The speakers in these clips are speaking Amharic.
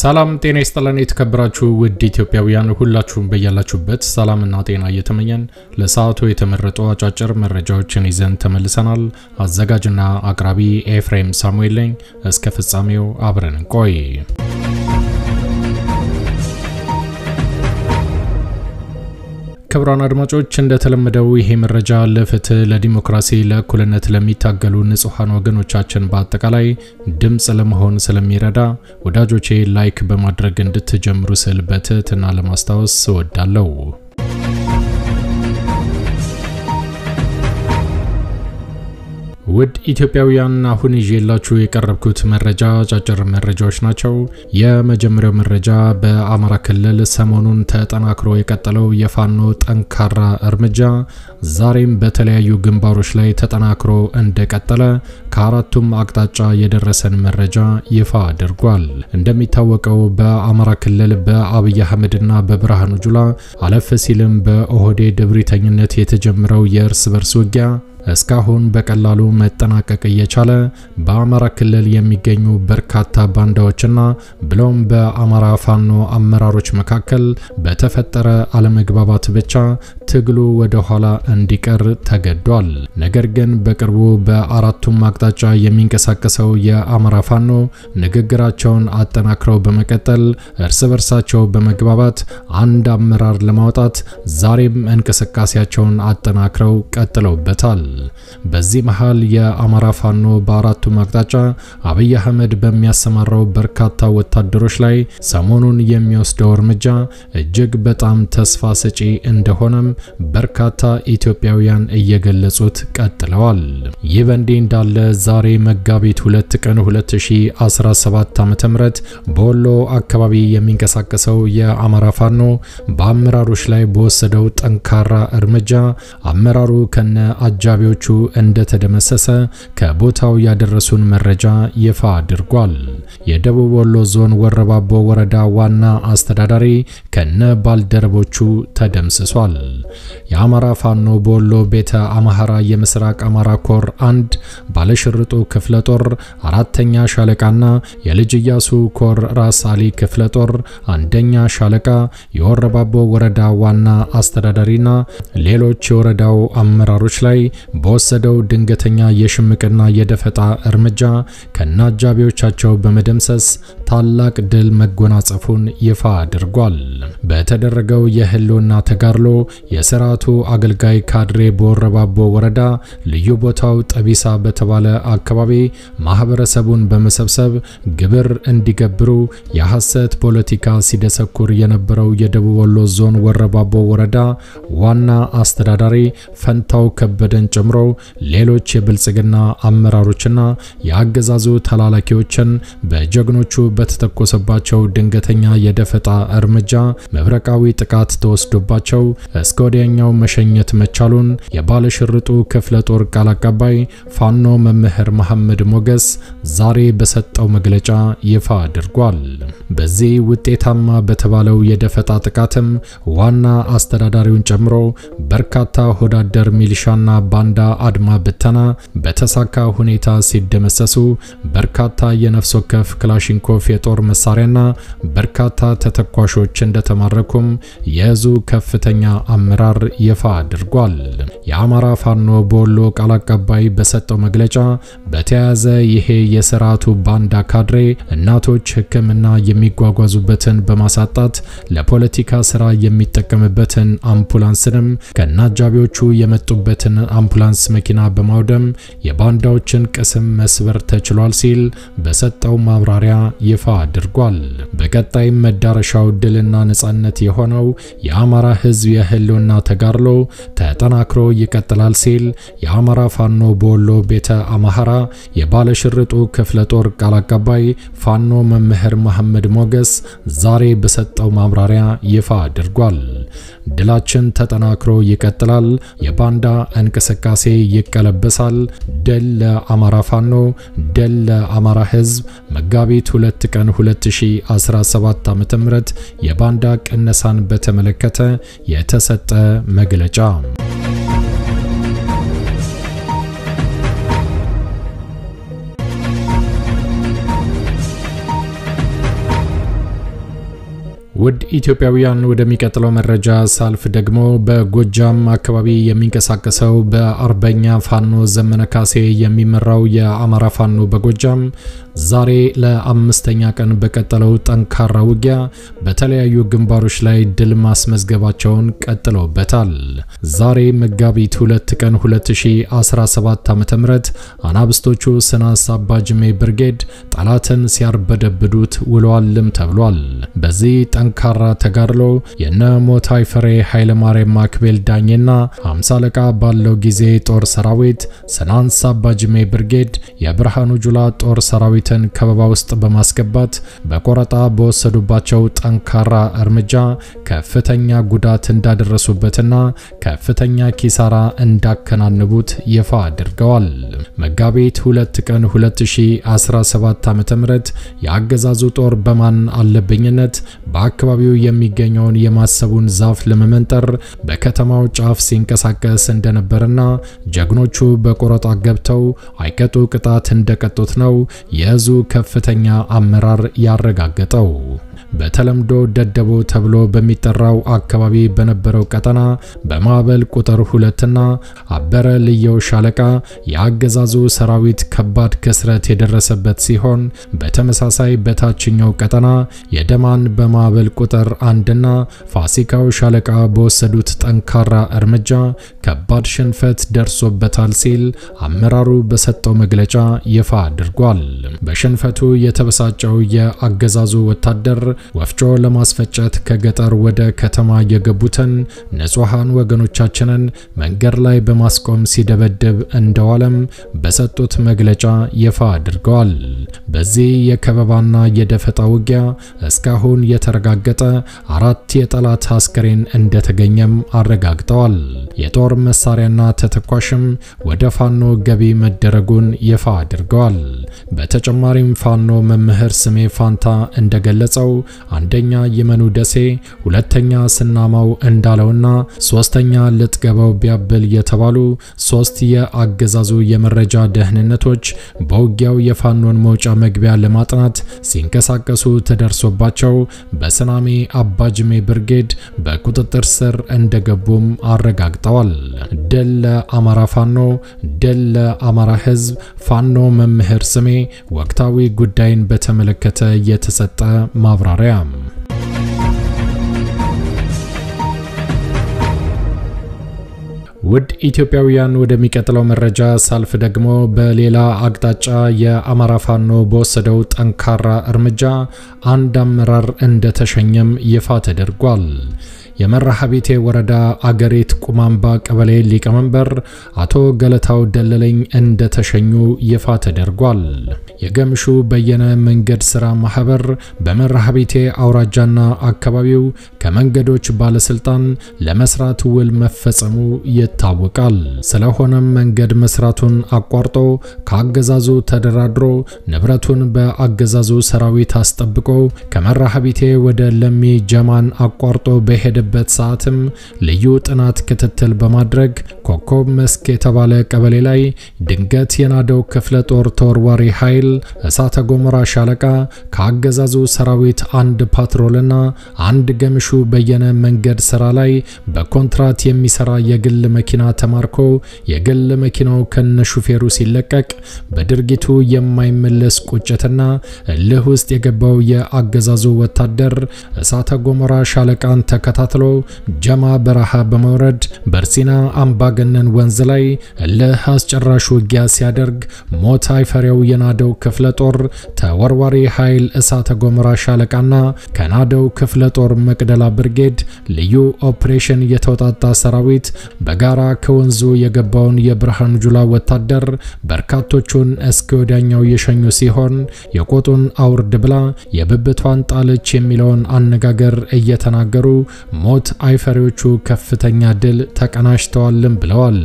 ሰላም ጤና ይስጥልን የተከበራችሁ ውድ ኢትዮጵያውያን ሁላችሁም በያላችሁበት ሰላምና ጤና እየተመኘን ለሰዓቱ የተመረጡ አጫጭር መረጃዎችን ይዘን ተመልሰናል። አዘጋጅና አቅራቢ ኤፍሬም ሳሙኤል ነኝ። እስከ ፍጻሜው አብረን እንቆይ። ክቡራን አድማጮች እንደተለመደው ይሄ መረጃ ለፍትህ ለዲሞክራሲ ለእኩልነት ለሚታገሉ ንጹሃን ወገኖቻችን በአጠቃላይ ድምጽ ለመሆን ስለሚረዳ ወዳጆቼ ላይክ በማድረግ እንድትጀምሩ ስል በትህትና ለማስታወስ እወዳለሁ። ውድ ኢትዮጵያውያን አሁን ይዤላችሁ የቀረብኩት መረጃ አጫጭር መረጃዎች ናቸው። የመጀመሪያው መረጃ በአማራ ክልል ሰሞኑን ተጠናክሮ የቀጠለው የፋኖ ጠንካራ እርምጃ ዛሬም በተለያዩ ግንባሮች ላይ ተጠናክሮ እንደቀጠለ ከአራቱም አቅጣጫ የደረሰን መረጃ ይፋ አድርጓል። እንደሚታወቀው በአማራ ክልል በአብይ አህመድና በብርሃኑ ጁላ አለፍ ሲልም በኦህዴድ ድብሪተኝነት የተጀመረው የእርስ በርስ ውጊያ እስካሁን በቀላሉ መጠናቀቅ እየቻለ በአማራ ክልል የሚገኙ በርካታ ባንዳዎችና ብሎም በአማራ ፋኖ አመራሮች መካከል በተፈጠረ አለመግባባት ብቻ ትግሉ ወደ ኋላ እንዲቀር ተገዷል። ነገር ግን በቅርቡ በአራቱም አቅጣጫ የሚንቀሳቀሰው የአማራ ፋኖ ንግግራቸውን አጠናክረው በመቀጠል እርስ በርሳቸው በመግባባት አንድ አመራር ለማውጣት ዛሬም እንቅስቃሴያቸውን አጠናክረው ቀጥለውበታል። በዚህ መሃል የአማራ ፋኖ በአራቱም አቅጣጫ አብይ አህመድ በሚያሰማራው በርካታ ወታደሮች ላይ ሰሞኑን የሚወስደው እርምጃ እጅግ በጣም ተስፋ ሰጪ እንደሆነም በርካታ ኢትዮጵያውያን እየገለጹት ቀጥለዋል። ይህ በእንዲህ እንዳለ ዛሬ መጋቢት 2 ቀን 2017 ዓ.ም በወሎ አካባቢ የሚንቀሳቀሰው የአማራ ፋኖ በአመራሮች ላይ በወሰደው ጠንካራ እርምጃ አመራሩ ከነ አጃቢዎቹ እንደተደመሰሰ ከቦታው ያደረሱን መረጃ ይፋ አድርጓል። የደቡብ ወሎ ዞን ወረባቦ ወረዳ ዋና አስተዳዳሪ ከነ ባልደረቦቹ ተደምስሷል። የአማራ ፋኖ በወሎ ቤተ አማራ የምስራቅ አማራ ኮር 1 ባለሽርጡ ክፍለ ጦር 4ኛ ሻለቃና የልጅ ኢያሱ ኮር ራስ አሊ ክፍለ ጦር 1ኛ ሻለቃ የወረባቦ ወረዳ ዋና አስተዳዳሪና ሌሎች የወረዳው አመራሮች ላይ በወሰደው ድንገተኛ የሽምቅና የደፈጣ እርምጃ ከናጃቢዎቻቸው በመደምሰስ ታላቅ ድል መጎናጸፉን ይፋ አድርጓል። በተደረገው የህልውና ተጋድሎ የሥርዓቱ አገልጋይ ካድሬ በወረባቦ ወረዳ ልዩ ቦታው ጠቢሳ በተባለ አካባቢ ማህበረሰቡን በመሰብሰብ ግብር እንዲገብሩ የሐሰት ፖለቲካ ሲደሰኩር የነበረው የደቡብ ወሎ ዞን ወረባቦ ወረዳ ዋና አስተዳዳሪ ፈንታው ከበደን ጨምሮ ሌሎች የብልጽግና አመራሮችና የአገዛዙ ተላላኪዎችን በጀግኖቹ በተተኮሰባቸው ድንገተኛ የደፈጣ እርምጃ መብረቃዊ ጥቃት ተወስዶባቸው እስከ ወዲያኛው መሸኘት መቻሉን የባለሽርጡ ክፍለ ጦር ቃል አቀባይ ፋኖ መምህር መሐመድ ሞገስ ዛሬ በሰጠው መግለጫ ይፋ አድርጓል። በዚህ ውጤታማ በተባለው የደፈጣ ጥቃትም ዋና አስተዳዳሪውን ጨምሮ በርካታ ሆዳደር ሚሊሻና ባንዳ አድማ በተና በተሳካ ሁኔታ ሲደመሰሱ በርካታ የነፍስ ወከፍ ክላሽንኮቭ የጦር መሳሪያና በርካታ ተተኳሾች እንደተማረኩም የዙ ከፍተኛ አመራር ይፋ አድርጓል። የአማራ ፋኖ በወሎ ቃል አቀባይ በሰጠው መግለጫ በተያያዘ ይሄ የሥርዓቱ ባንዳ ካድሬ እናቶች ሕክምና የሚጓጓዙበትን በማሳጣት ለፖለቲካ ስራ የሚጠቀምበትን አምቡላንስንም ከናጃቢዎቹ የመጡበትን አምቡላንስ መኪና በማውደም የባንዳዎችን ቅስም መስበር ተችሏል ሲል በሰጠው ማብራሪያ ይፋ አድርጓል። በቀጣይ መዳረሻው ድልና ነጻነት የሆነው የአማራ ሕዝብ የህልውና ተጋድሎ ተጠናክሮ ይቀጥላል ሲል የአማራ ፋኖ በወሎ ቤተ አማራ የባለሽርጡ ክፍለ ጦር ቃል አቀባይ ፋኖ መምህር መሐመድ ሞገስ ዛሬ በሰጠው ማብራሪያ ይፋ አድርጓል። ድላችን ተጠናክሮ ይቀጥላል። የባንዳ እንቅስቃሴ ይቀለበሳል። ድል ለአማራ ፋኖ፣ ድል ለአማራ ሕዝብ። መጋቢት 2 ቀን 2017 ዓ.ም የባንዳ ቅነሳን በተመለከተ የተሰጠ መግለጫ። ውድ ኢትዮጵያውያን ወደሚቀጥለው መረጃ ሳልፍ ደግሞ በጎጃም አካባቢ የሚንቀሳቀሰው በአርበኛ ፋኖ ዘመነ ካሴ የሚመራው የአማራ ፋኖ በጎጃም ዛሬ ለአምስተኛ ቀን በቀጠለው ጠንካራ ውጊያ በተለያዩ ግንባሮች ላይ ድል ማስመዝገባቸውን ቀጥለውበታል። ዛሬ መጋቢት 2 ቀን 2017 ዓ.ም አናብስቶቹ ስናስ አባጅሜ ብርጌድ ጠላትን ሲያርበደብዱት ውለዋልም ተብሏል። በዚህ ጠንካራ ተጋድሎ የነ ሞታይ ፍሬ ኃይለ ማርያም ማክቤል ዳኝና 50 አለቃ ባለው ጊዜ ጦር ሰራዊት ስናስ አባጅሜ ብርጌድ የብርሃኑ ጁላ ጦር ሰራዊትን ከበባ ውስጥ በማስገባት በቆረጣ በወሰዱባቸው ጠንካራ እርምጃ ከፍተኛ ጉዳት እንዳደረሱበትና ከፍተኛ ኪሳራ እንዳከናነቡት ይፋ አድርገዋል። መጋቢት 2 ቀን 2017 ዓ.ም የአገዛዙ ጦር በማን አለብኝነት በአካባቢው የሚገኘውን የማሰቡን ዛፍ ለመመንጠር በከተማው ጫፍ ሲንቀሳቀስ እንደነበርና ጀግኖቹ በቆረጣ ገብተው አይቀጡ ቅጣት እንደቀጡት ነው የዙ ከፍተኛ አመራር ያረጋገጠው። በተለምዶ ደደቦ ተብሎ በሚጠራው አካባቢ በነበረው ቀጠና በማዕበል ቁጥር 2 እና አበረ ልየው ሻለቃ የአገዛዙ ሰራዊት ከባድ ክስረት የደረሰበት ሲሆን በተመሳሳይ በታችኛው ቀጠና የደማን በማዕበል ቁጥር 1 እና ፋሲካው ሻለቃ በወሰዱት ጠንካራ እርምጃ ከባድ ሽንፈት ደርሶበታል ሲል አመራሩ በሰጠው መግለጫ ይፋ አድርጓል። በሽንፈቱ የተበሳጨው የአገዛዙ ወታደር ወፍጮ ለማስፈጨት ከገጠር ወደ ከተማ የገቡትን ንጹሃን ወገኖቻችንን መንገድ ላይ በማስቆም ሲደበድብ እንደዋለም በሰጡት መግለጫ ይፋ አድርገዋል። በዚህ የከበባና የደፈጣ ውጊያ እስካሁን የተረጋገጠ 4 የጠላት አስከሬን እንደተገኘም አረጋግጠዋል። የጦር መሳሪያና ተተኳሽም ወደ ፋኖ ገቢ መደረጉን ይፋ አድርገዋል። በተጨማሪም ፋኖ መምህር ስሜ ፋንታ እንደገለጸው አንደኛ የመኑ ደሴ፣ ሁለተኛ ስናማው እንዳለውና ሶስተኛ ልትገባው ቢያብል የተባሉ 3 የአገዛዙ የመረጃ ደህንነቶች በውጊያው የፋኖን መውጫ መግቢያ ለማጥናት ሲንቀሳቀሱ ተደርሶባቸው በስናሜ አባጅሜ ብርጌድ በቁጥጥር ስር እንደገቡም አረጋግጠዋል። ድል ለአማራ ፋኖ፣ ድል ለአማራ ሕዝብ። ፋኖ መምህር ስሜ ወቅታዊ ጉዳይን በተመለከተ የተሰጠ ማብራሪያ። ውድ ኢትዮጵያውያን ወደሚቀጥለው መረጃ ሳልፍ ደግሞ በሌላ አቅጣጫ የአማራ ፋኖ በወሰደው ጠንካራ እርምጃ አንድ አመራር እንደተሸኘም ይፋ ተደርጓል። የመራሃቤቴ ወረዳ አገሬት ቁማምባ ቀበሌ ሊቀመንበር አቶ ገለታው ደለለኝ እንደተሸኙ ይፋ ተደርጓል። የገምሹ በየነ መንገድ ስራ ማህበር በመራሃቤቴ አውራጃና አካባቢው ከመንገዶች ባለስልጣን ለመስራት ውል መፈጸሙ ይታወቃል። ስለሆነም መንገድ መስራቱን አቋርጦ ከአገዛዙ ተደራድሮ ንብረቱን በአገዛዙ ሰራዊት አስጠብቆ ከመራሃቤቴ ወደ ለሚ ጀማን አቋርጦ በሄደ በት ሰዓትም ልዩ ጥናት ክትትል በማድረግ ኮኮብ መስክ የተባለ ቀበሌ ላይ ድንገት የናደው ክፍለ ጦር ተወርዋሪ ኃይል እሳተ ገሞራ ሻለቃ ከአገዛዙ ሰራዊት አንድ ፓትሮልና አንድ ገምሹ በየነ መንገድ ስራ ላይ በኮንትራት የሚሰራ የግል መኪና ተማርኮ የግል መኪናው ከነሹፌሩ ሲለቀቅ በድርጊቱ የማይመለስ ቁጭትና እልህ ውስጥ የገባው የአገዛዙ ወታደር እሳተ ገሞራ ሻለቃን ተከታትሎ ጀማ በረሃ በመውረድ በርሲና አምባገነን ወንዝ ላይ እልህ አስጨራሽ ውጊያ ሲያደርግ ሞታይ ፍሬው የናደው ክፍለ ጦር ተወርዋሪ ኃይል እሳተ ገሞራ ሻለቃና ከናደው ክፍለ ጦር መቅደላ ብርጌድ ልዩ ኦፕሬሽን የተወጣጣ ሰራዊት በጋራ ከወንዙ የገባውን የብርሃኑ ጁላ ወታደር በርካቶቹን እስከ ወዲያኛው የሸኙ ሲሆን የቆጡን አውርድ ብላ የብብቷን ጣለች የሚለውን አነጋገር እየተናገሩ ሞት አይፈሪዎቹ ከፍተኛ ድል ተቀናጅተዋልም ብለዋል።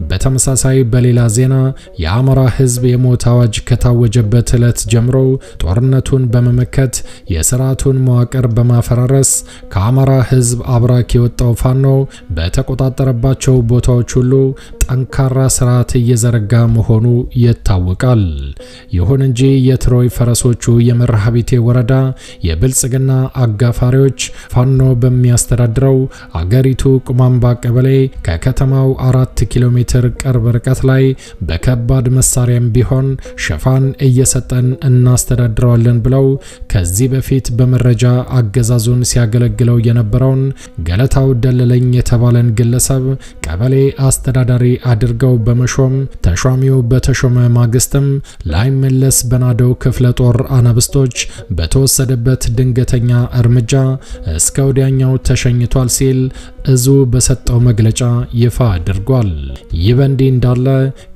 በተመሳሳይ በሌላ ዜና የአማራ ሕዝብ የሞት አዋጅ ከታወጀበት ዕለት ጀምሮ ጦርነቱን በመመከት የሥርዓቱን መዋቅር በማፈራረስ ከአማራ ሕዝብ አብራክ የወጣው ፋኖ በተቆጣጠረባቸው ቦታዎች ሁሉ ጠንካራ ስርዓት እየዘረጋ መሆኑ ይታወቃል። ይሁን እንጂ የትሮይ ፈረሶቹ የመርሐቤቴ ወረዳ የብልጽግና አጋፋሪዎች ፋኖ በሚያስተዳድረው አገሪቱ ቁማምባ ቀበሌ ከከተማው 4 ኪሎ ሜትር ቅርብ ርቀት ላይ በከባድ መሳሪያም ቢሆን ሽፋን እየሰጠን እናስተዳድረዋለን ብለው ከዚህ በፊት በመረጃ አገዛዙን ሲያገለግለው የነበረውን ገለታው ደለለኝ የተባለን ግለሰብ ቀበሌ አስተዳዳሪ አድርገው በመሾም ተሿሚው በተሾመ ማግስትም ላይመለስ በናደው ክፍለ ጦር አናብስቶች በተወሰደበት ድንገተኛ እርምጃ እስከ ወዲያኛው ተሸኝቷል ሲል እዙ በሰጠው መግለጫ ይፋ አድርጓል። ይህ በእንዲህ እንዳለ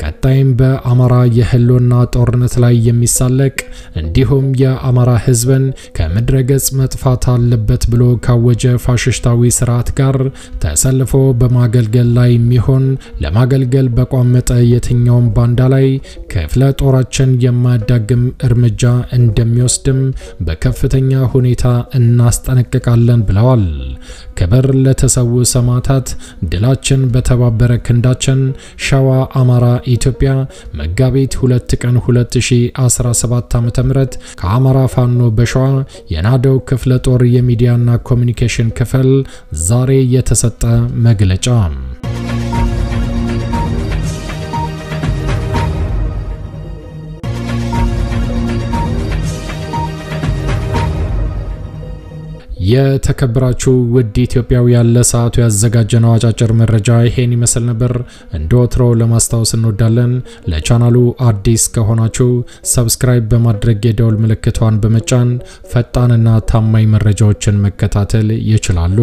ቀጣይም በአማራ የህልውና ጦርነት ላይ የሚሳለቅ እንዲሁም የአማራ ህዝብን ከምድረገጽ መጥፋት አለበት ብሎ ካወጀ ፋሽስታዊ ስርዓት ጋር ተሰልፎ በማገልገል ላይ የሚሆን ለማገልገል በቋመጠ የትኛውም ባንዳ ላይ ክፍለ ጦራችን የማያዳግም እርምጃ እንደሚወስድም በከፍተኛ ሁኔታ እናስጠነቅቃለን ብለዋል። ክብር ለተሰዉ ሰማዕታት፣ ድላችን በተባበረ ክንዳችን። ሸዋ አማራ ኢትዮጵያ መጋቢት 2 ቀን 2017 ዓ.ም ከአማራ ፋኖ በሸዋ የናደው ክፍለ ጦር የሚዲያና ኮሙኒኬሽን ክፍል ዛሬ የተሰጠ መግለጫ። የተከበራችሁ ውድ ኢትዮጵያውያን ለሰዓቱ ያዘጋጀነው አጫጭር መረጃ ይሄን ይመስል ነበር። እንደወትሮ ለማስታወስ እንወዳለን ለቻናሉ አዲስ ከሆናችሁ ሰብስክራይብ በማድረግ የደወል ምልክቷን በመጫን ፈጣንና ታማኝ መረጃዎችን መከታተል ይችላሉ።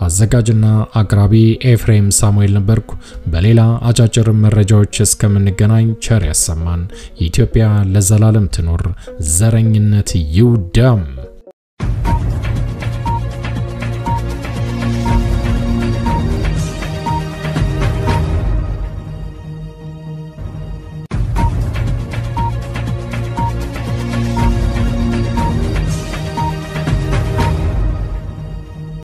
አዘጋጅና አቅራቢ ኤፍሬም ሳሙኤል ነበርኩ። በሌላ አጫጭር መረጃዎች እስከምንገናኝ ቸር ያሰማን። ኢትዮጵያ ለዘላለም ትኖር። ዘረኝነት ይውደም።